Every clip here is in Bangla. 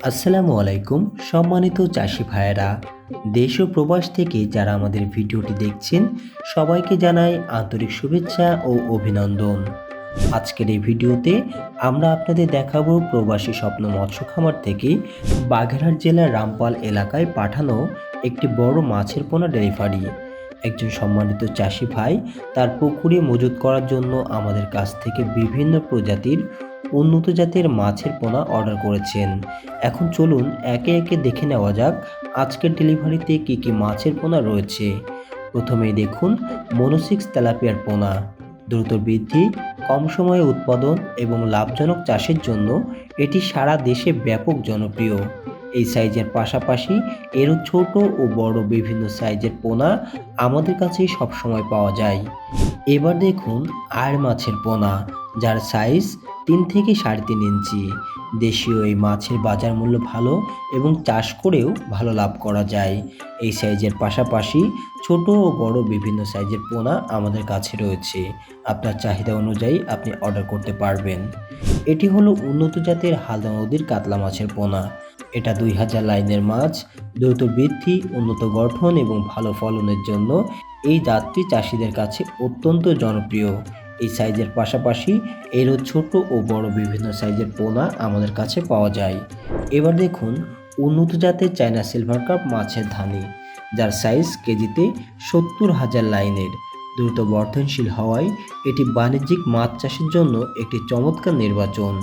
আসসালামু আলাইকুম সম্মানিত চাষি ভাইয়েরা। দেশ ও প্রবাস থেকে যারা আমাদের ভিডিওটি দেখছেন সবাইকে জানাই আন্তরিক শুভেচ্ছা ও অভিনন্দন। আজকের এই ভিডিওতে আমরা আপনাদের দেখাবো প্রবাসী স্বপ্ন মৎস্য খামার থেকে বাগেরহাট জেলার রামপাল এলাকায় পাঠানো একটি বড় মাছের পোনা ডেলিভারি। একজন সম্মানিত চাষি ভাই তার পুকুরে মজুত করার জন্য আমাদের কাছ থেকে বিভিন্ন প্রজাতির উন্নত জাতের মাছের পোনা অর্ডার করেছেন। এখন চলুন একে একে দেখে নেওয়া যাক আজকের ডেলিভারিতে কী কী মাছের পোনা রয়েছে। প্রথমেই দেখুন মনোসিক্স তেলাপিয়ার পোনা। দ্রুত বৃদ্ধি, কম সময়ে উৎপাদন এবং লাভজনক চাষের জন্য এটি সারা দেশে ব্যাপক জনপ্রিয়। এই সাইজের পাশাপাশি এরও ছোট ও বড় বিভিন্ন সাইজের পোনা আমাদের কাছে সবসময় পাওয়া যায়। এবার দেখুন আড় মাছের পোনা, যার সাইজ 3 থেকে 3.5 ইঞ্চি। দেশীয় এই মাছের বাজার মূল্য ভালো এবং চাষ করেও ভালো লাভ করা যায়। এই সাইজের পাশাপাশি ছোট ও বড় বিভিন্ন সাইজের পোনা আমাদের কাছে রয়েছে। আপনার চাহিদা অনুযায়ী আপনি অর্ডার করতে পারবেন। এটি হলো উন্নত জাতের হালদা নদীর কাতলা মাছের পোনা। এটা 2000 লাইনের মাছ। দ্রুত বৃদ্ধি, উন্নত গঠন এবং ভালো ফলনের জন্য এই জাতটি চাষিদের কাছে অত্যন্ত জনপ্রিয়। এই সাইজের পাশাপাশি এরও ছোট ও বড় বিভিন্ন সাইজের পোনা আমাদের কাছে পাওয়া যায়। এবার দেখুন উন্নত জাতের চায়না সিলভার কাপ মাছের ধানি, যার সাইজ কেজিতে 70,000 লাইনের। দ্রুত বর্ধনশীল হওয়ায় এটি বাণিজ্যিক মাছ চাষের জন্য একটি চমৎকার নির্বাচন।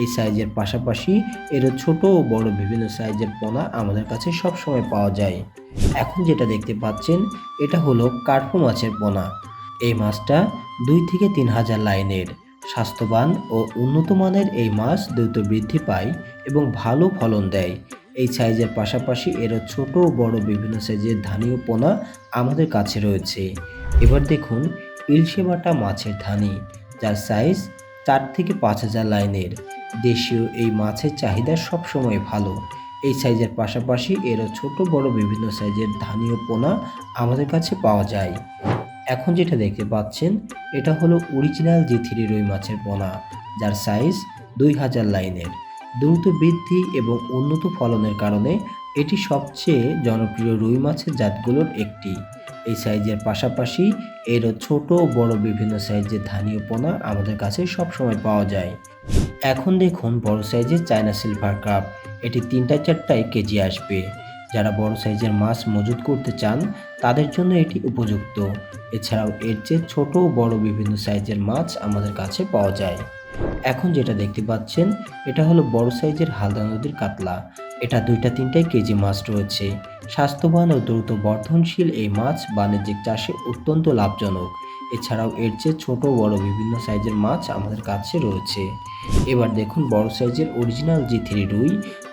এই সাইজের পাশাপাশি এরও ছোট ও বড় বিভিন্ন সাইজের পোনা আমাদের কাছে সবসময় পাওয়া যায়। এখন যেটা দেখতে পাচ্ছেন এটা হলো কার্পো মাছের পোনা। এই মাছটা 2 থেকে 3 হাজার লাইনের। স্বাস্থ্যবান ও উন্নত মানের এই মাছ দ্রুত বৃদ্ধি পায় এবং ভালো ফলন দেয়। এই সাইজের পাশাপাশি এরও ছোট ও বড় বিভিন্ন সাইজের ধানীয় পোনা আমাদের কাছে রয়েছে। এবার দেখুন ইলশে বাটা মাছের ধানি, যার সাইজ 4 থেকে 5 হাজার লাইনের। দেশীয় এই মাছের চাহিদা সবসময় ভালো। এই সাইজের পাশাপাশি এরও ছোট বড় বিভিন্ন সাইজের ধানীয় পোনা আমাদের কাছে পাওয়া যায়। এখন যেটা দেখতে পাচ্ছেন এটা হলো অরিজিনাল জি3 রুই মাছের পোনা, যার সাইজ 2000 লাইনের। দ্রুত বৃদ্ধি এবং উন্নত ফলনের কারণে এটি সবচেয়ে জনপ্রিয় রুই মাছের জাতগুলোর একটি। এই সাইজের পাশাপাশি এরও ছোট ও বড় বিভিন্ন সাইজের ধানীয় পোনা আমাদের কাছে সবসময় পাওয়া যায়। এখন দেখুন বড় সাইজের চায়না সিলভার কাপ। এটি 3-4টায় কেজি আসবে। যারা বড় সাইজের মাছ মজুত করতে চান তাদের জন্য এটি উপযুক্ত। এছাড়াও এর চেয়ে ছোট ও বড় বিভিন্ন সাইজের মাছ আমাদের কাছে পাওয়া যায়। এখন যেটা দেখতে পাচ্ছেন এটা হলো বড় সাইজের হালদা নদীর কাতলা। এটা 2-3টায় কেজি মাছ রয়েছে। স্বাস্থ্যবান ও দ্রুত বর্ধনশীল এই মাছ বাণিজ্যিক চাষে অত্যন্ত লাভজনক। এছাড়াও এর চেয়ে ছোট বড় বিভিন্ন সাইজের মাছ আমাদের কাছে রয়েছে। এবার দেখুন বড় সাইজের অরিজিনাল জি3 রুই,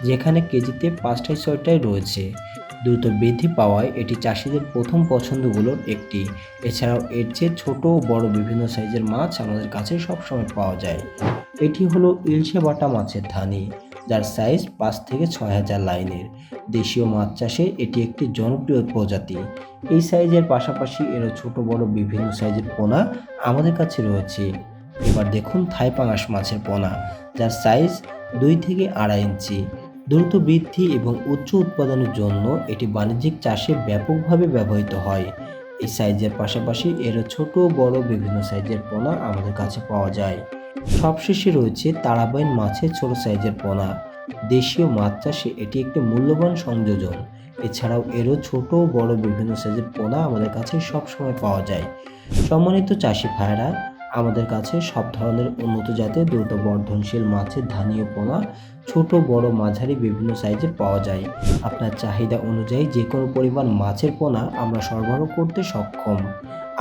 যেখানে কেজিতে 5-6টায় রয়েছে। দ্রুত বৃদ্ধি পাওয়ায় এটি চাষিদের প্রথম পছন্দগুলোর একটি। এছাড়াও এর চেয়ে ছোট ও বড় বিভিন্ন সাইজের মাছ আমাদের কাছে সবসময় পাওয়া যায়। এটি হলো ইলশে বাটা মাছের ধানি, যার সাইজ 5 থেকে 6 হাজার লাইনের। দেশীয় মাছ চাষে এটি একটি জনপ্রিয় প্রজাতি। এই সাইজের পাশাপাশি এরও ছোট বড় বিভিন্ন সাইজের পোনা আমাদের কাছে রয়েছে। এবার দেখুন থাই পাঙাশ মাছের পোনা, যার সাইজ 2 থেকে 2.5 ইঞ্চি। দ্রুত বৃদ্ধি এবং উচ্চ উৎপাদনের জন্য এটি বাণিজ্যিক চাষে ব্যাপকভাবে ব্যবহৃত হয়। এই সাইজের পাশাপাশি এরও ছোট ও বড় বিভিন্ন সাইজের পোনা আমাদের কাছে পাওয়া যায়। সবশেষে রয়েছে তারাবাইন মাছের ছোট সাইজের পোনা। দেশীয় মাছ চাষে এটি একটি মূল্যবান সংযোজন। এছাড়াও এরও ছোট ও বড় বিভিন্ন সাইজের পোনা আমাদের কাছে সবসময় পাওয়া যায়। সম্মানিত চাষি ভাইয়েরা, আমাদের কাছে সব ধরনের উন্নত জাতের দ্রুত বর্ধনশীল মাছের ধানীয় পোনা ছোট বড় মাঝারি বিভিন্ন সাইজের পাওয়া যায়। আপনার চাহিদা অনুযায়ী যে কোনো পরিমাণ মাছের পোনা আমরা সরবরাহ করতে সক্ষম।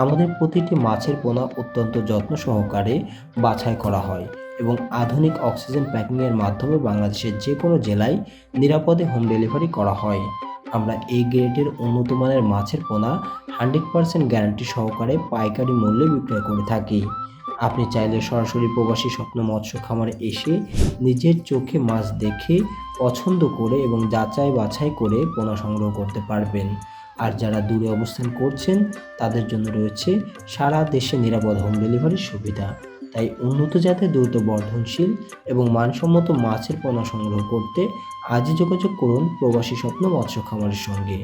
আমাদের প্রতিটি মাছের পোনা অত্যন্ত যত্ন সহকারে বাছাই করা হয় এবং আধুনিক অক্সিজেন প্যাকিংয়ের মাধ্যমে বাংলাদেশের যে কোনো জেলায় নিরাপদে হোম ডেলিভারি করা হয়। আমরা এই গ্রেডের উন্নত মানের মাছের পোনা 100% গ্যারান্টি সহকারে পাইকারি মূল্যে বিক্রয় করে থাকি। আপনি চাইলে সরাসরি প্রবাসী স্বপ্ন মৎস্য খামারে এসে নিজের চোখে মাছ দেখে পছন্দ করে এবং যাচাই বাছাই করে পোনা সংগ্রহ করতে পারবেন। আর যারা দূরে অবস্থান করছেন তাদের জন্য রয়েছে সারা দেশে নিরাপদ হোম ডেলিভারির সুবিধা। তাই উন্নত জাতের দ্রুত বর্ধনশীল এবং মানসম্মত মাছের পোনা সংগ্রহ করতে আজই যোগাযোগ করুন প্রবাসী স্বপ্ন মৎস্য খামারের সঙ্গে।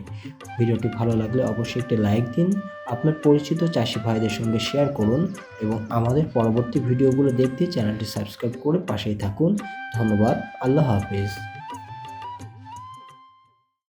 ভিডিওটি ভালো লাগলে অবশ্যই একটি লাইক দিন, আপনার পরিচিত চাষি ভাইদের সঙ্গে শেয়ার করুন এবং আমাদের পরবর্তী ভিডিওগুলো দেখতে চ্যানেলটি সাবস্ক্রাইব করে পাশেই থাকুন। ধন্যবাদ। আল্লাহ হাফেজ।